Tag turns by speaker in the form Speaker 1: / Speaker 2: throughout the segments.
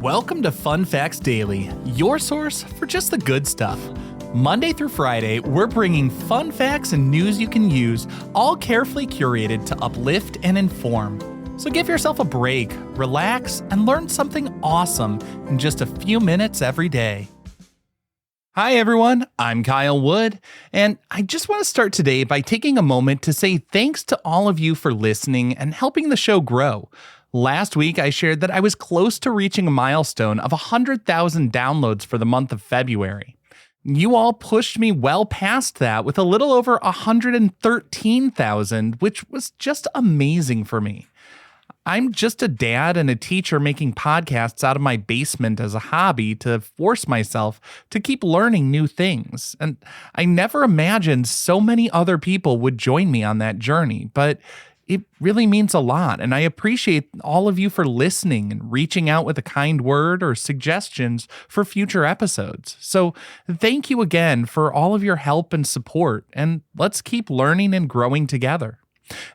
Speaker 1: Welcome to Fun Facts Daily, your source for just the good stuff. Monday through Friday, we're bringing fun facts and news you can use, all carefully curated to uplift and inform. So give yourself a break, relax, and learn something awesome in just a few minutes every day. Hi everyone, I'm Kyle Wood, and I just want to start today by taking a moment to say thanks to all of you for listening and helping the show grow. Last week, I shared that I was close to reaching a milestone of 100,000 downloads for the month of February. You all pushed me well past that with a little over 113,000, which was just amazing for me. I'm just a dad and a teacher making podcasts out of my basement as a hobby to force myself to keep learning new things. And I never imagined so many other people would join me on that journey, but it really means a lot, and I appreciate all of you for listening and reaching out with a kind word or suggestions for future episodes. So thank you again for all of your help and support, and let's keep learning and growing together.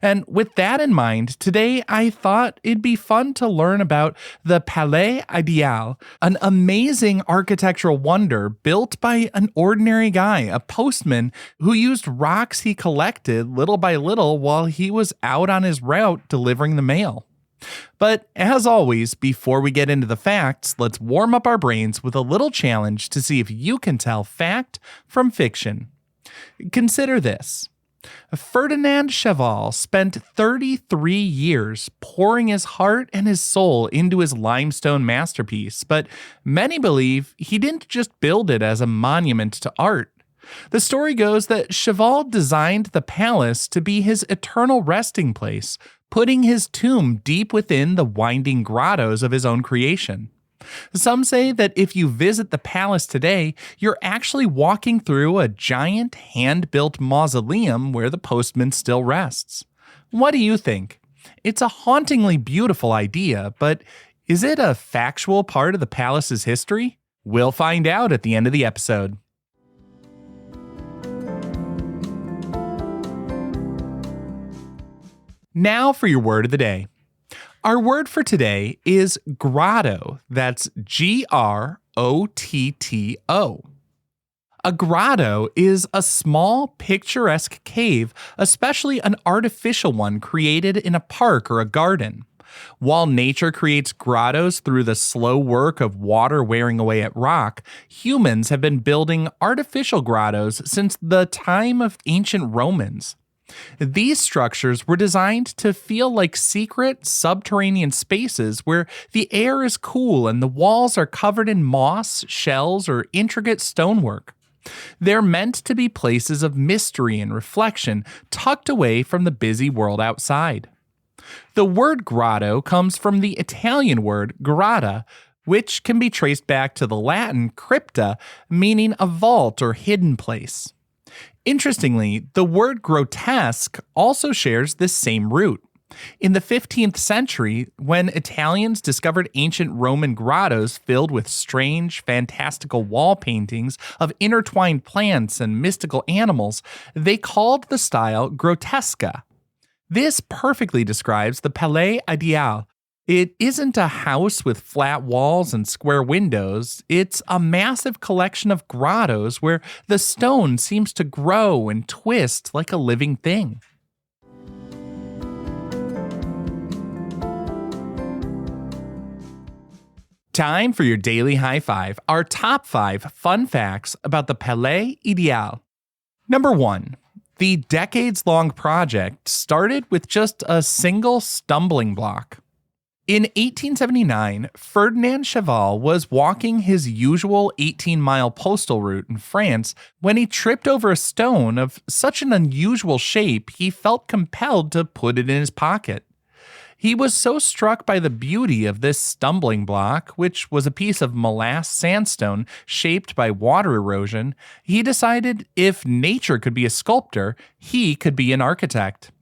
Speaker 1: And with that in mind, today I thought it'd be fun to learn about the Palais Idéal, an amazing architectural wonder built by an ordinary guy, a postman who used rocks he collected little by little while he was out on his route delivering the mail. But as always, before we get into the facts, let's warm up our brains with a little challenge to see if you can tell fact from fiction. Consider this. Ferdinand Cheval spent 33 years pouring his heart and his soul into his limestone masterpiece, but many believe he didn't just build it as a monument to art. The story goes that Cheval designed the palace to be his eternal resting place, putting his tomb deep within the winding grottos of his own creation. Some say that if you visit the palace today, you're actually walking through a giant hand-built mausoleum where the postman still rests. What do you think? It's a hauntingly beautiful idea, but is it a factual part of the palace's history? We'll find out at the end of the episode. Now for your word of the day. Our word for today is grotto. That's Grotto. A grotto is a small, picturesque cave, especially an artificial one created in a park or a garden. While nature creates grottos through the slow work of water wearing away at rock, humans have been building artificial grottos since the time of ancient Romans. These structures were designed to feel like secret, subterranean spaces where the air is cool and the walls are covered in moss, shells, or intricate stonework. They're meant to be places of mystery and reflection, tucked away from the busy world outside. The word grotto comes from the Italian word grotta, which can be traced back to the Latin crypta, meaning a vault or hidden place. Interestingly, the word grotesque also shares this same root. In the 15th century, when Italians discovered ancient Roman grottos filled with strange, fantastical wall paintings of intertwined plants and mystical animals, they called the style grotesca. This perfectly describes the Palais Idéal. It isn't a house with flat walls and square windows. It's a massive collection of grottos where the stone seems to grow and twist like a living thing. Time for your daily high five, our top 5 fun facts about the Palais Idéal. Number 1. The decades-long project started with just a single stumbling block. In 1879, Ferdinand Cheval was walking his usual 18-mile postal route in France when he tripped over a stone of such an unusual shape he felt compelled to put it in his pocket. He was so struck by the beauty of this stumbling block, which was a piece of mollasse sandstone shaped by water erosion, he decided if nature could be a sculptor, he could be an architect.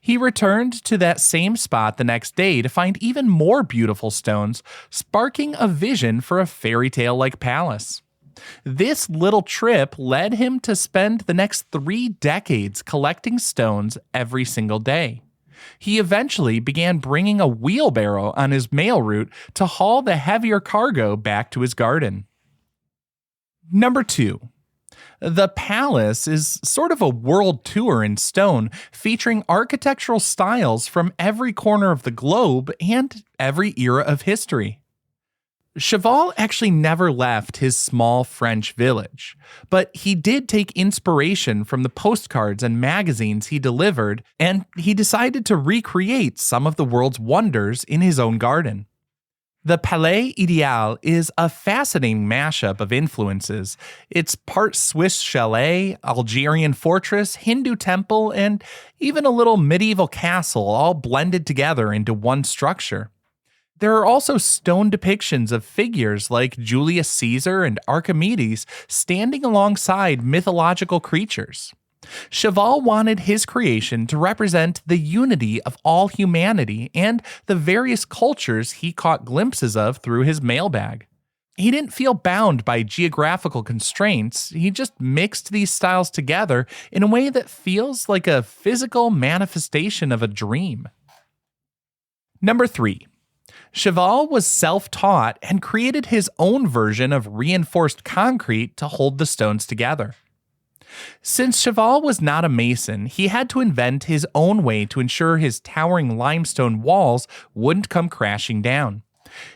Speaker 1: He returned to that same spot the next day to find even more beautiful stones, sparking a vision for a fairy tale-like palace. This little trip led him to spend the next 3 decades collecting stones every single day. He eventually began bringing a wheelbarrow on his mail route to haul the heavier cargo back to his garden. Number 2. The Palace is sort of a world tour in stone, featuring architectural styles from every corner of the globe and every era of history. Cheval actually never left his small French village, but he did take inspiration from the postcards and magazines he delivered, and he decided to recreate some of the world's wonders in his own garden. The Palais Idéal is a fascinating mashup of influences. It's part Swiss chalet, Algerian fortress, Hindu temple, and even a little medieval castle all blended together into one structure. There are also stone depictions of figures like Julius Caesar and Archimedes standing alongside mythological creatures. Cheval wanted his creation to represent the unity of all humanity and the various cultures he caught glimpses of through his mailbag. He didn't feel bound by geographical constraints, he just mixed these styles together in a way that feels like a physical manifestation of a dream. Number 3. Cheval was self-taught and created his own version of reinforced concrete to hold the stones together. Since Cheval was not a mason, he had to invent his own way to ensure his towering limestone walls wouldn't come crashing down.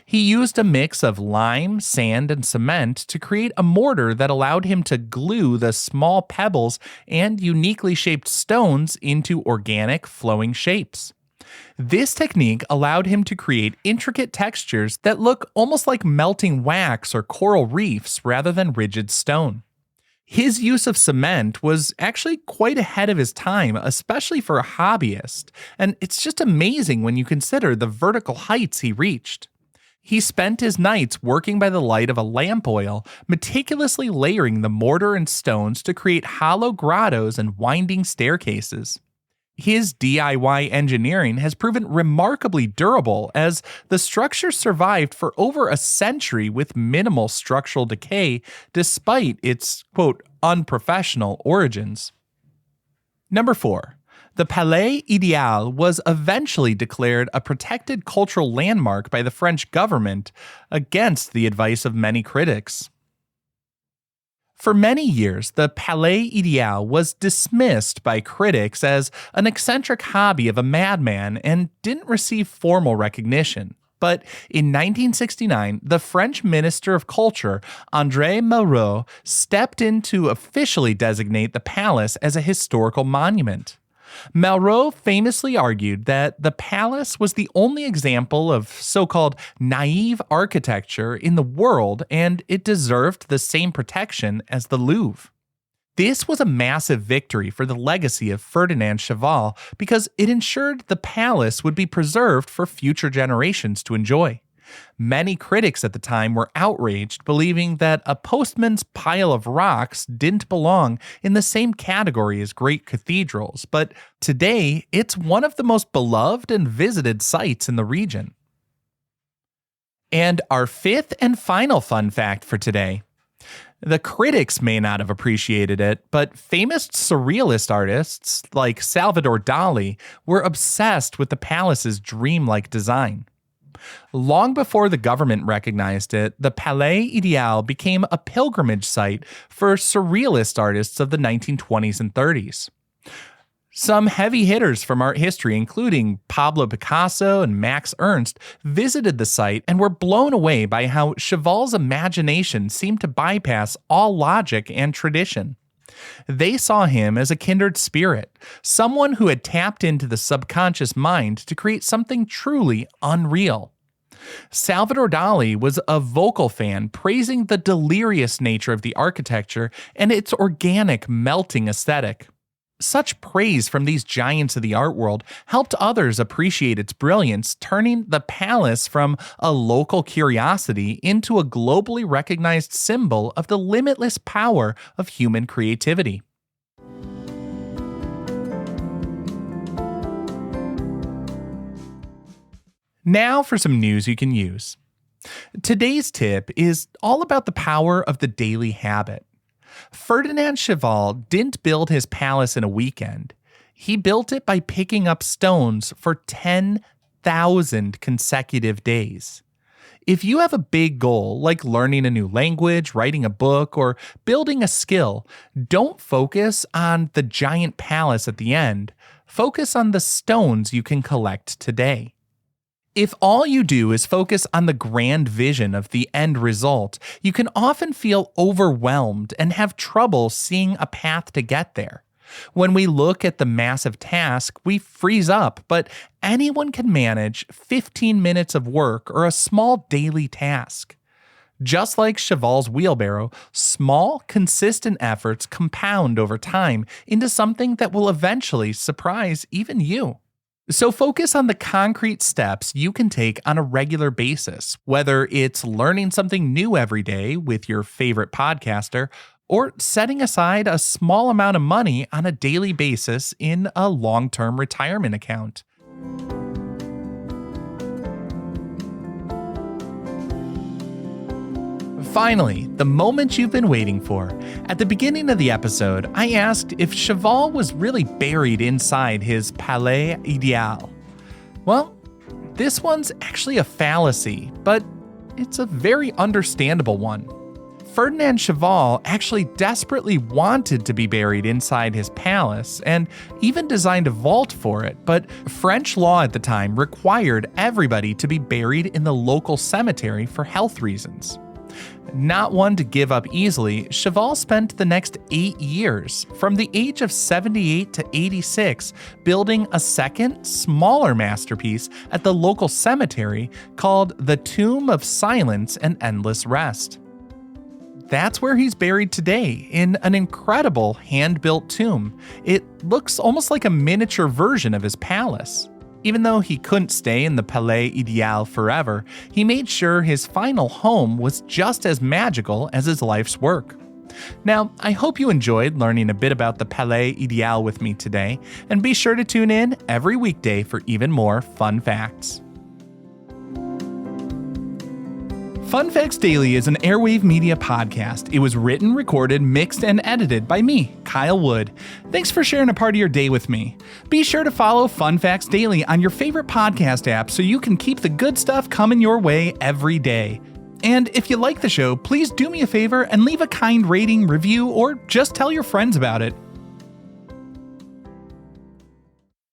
Speaker 1: He used a mix of lime, sand, and cement to create a mortar that allowed him to glue the small pebbles and uniquely shaped stones into organic, flowing shapes. This technique allowed him to create intricate textures that look almost like melting wax or coral reefs rather than rigid stone. His use of cement was actually quite ahead of his time, especially for a hobbyist, and it's just amazing when you consider the vertical heights he reached. He spent his nights working by the light of a lamp oil, meticulously layering the mortar and stones to create hollow grottos and winding staircases. His DIY engineering has proven remarkably durable, as the structure survived for over a century with minimal structural decay despite its, quote, unprofessional origins. Number 4. The Palais Idéal was eventually declared a protected cultural landmark by the French government, against the advice of many critics. For many years, the Palais Idéal was dismissed by critics as an eccentric hobby of a madman and didn't receive formal recognition. But in 1969, the French Minister of Culture, André Malraux, stepped in to officially designate the palace as a historical monument. Malraux famously argued that the palace was the only example of so-called naive architecture in the world, and it deserved the same protection as the Louvre. This was a massive victory for the legacy of Ferdinand Cheval because it ensured the palace would be preserved for future generations to enjoy. Many critics at the time were outraged, believing that a postman's pile of rocks didn't belong in the same category as great cathedrals, but today it's one of the most beloved and visited sites in the region. And our fifth and final fun fact for today. The critics may not have appreciated it, but famous surrealist artists like Salvador Dalí were obsessed with the palace's dreamlike design. Long before the government recognized it, the Palais Idéal became a pilgrimage site for surrealist artists of the 1920s and 30s. Some heavy hitters from art history, including Pablo Picasso and Max Ernst, visited the site and were blown away by how Cheval's imagination seemed to bypass all logic and tradition. They saw him as a kindred spirit, someone who had tapped into the subconscious mind to create something truly unreal. Salvador Dalí was a vocal fan, praising the delirious nature of the architecture and its organic, melting aesthetic. Such praise from these giants of the art world helped others appreciate its brilliance, turning the palace from a local curiosity into a globally recognized symbol of the limitless power of human creativity. Now for some news you can use. Today's tip is all about the power of the daily habit. Ferdinand Cheval didn't build his palace in a weekend. He built it by picking up stones for 10,000 consecutive days. If you have a big goal, like learning a new language, writing a book, or building a skill, don't focus on the giant palace at the end. Focus on the stones you can collect today. If all you do is focus on the grand vision of the end result, you can often feel overwhelmed and have trouble seeing a path to get there. When we look at the massive task, we freeze up, but anyone can manage 15 minutes of work or a small daily task. Just like Cheval's wheelbarrow, small, consistent efforts compound over time into something that will eventually surprise even you. So focus on the concrete steps you can take on a regular basis, whether it's learning something new every day with your favorite podcaster, or setting aside a small amount of money on a daily basis in a long-term retirement account. Finally, the moment you've been waiting for. At the beginning of the episode, I asked if Cheval was really buried inside his Palais Idéal. Well, this one's actually a fallacy, but it's a very understandable one. Ferdinand Cheval actually desperately wanted to be buried inside his palace and even designed a vault for it, but French law at the time required everybody to be buried in the local cemetery for health reasons. Not one to give up easily, Cheval spent the next 8 years, from the age of 78 to 86, building a second, smaller masterpiece at the local cemetery called the Tomb of Silence and Endless Rest. That's where he's buried today, in an incredible hand-built tomb. It looks almost like a miniature version of his palace. Even though he couldn't stay in the Palais Idéal forever, he made sure his final home was just as magical as his life's work. Now, I hope you enjoyed learning a bit about the Palais Idéal with me today, and be sure to tune in every weekday for even more fun facts. Fun Facts Daily is an Airwave Media podcast. It was written, recorded, mixed, and edited by me, Kyle Wood. Thanks for sharing a part of your day with me. Be sure to follow Fun Facts Daily on your favorite podcast app so you can keep the good stuff coming your way every day. And if you like the show, please do me a favor and leave a kind rating, review, or just tell your friends about it.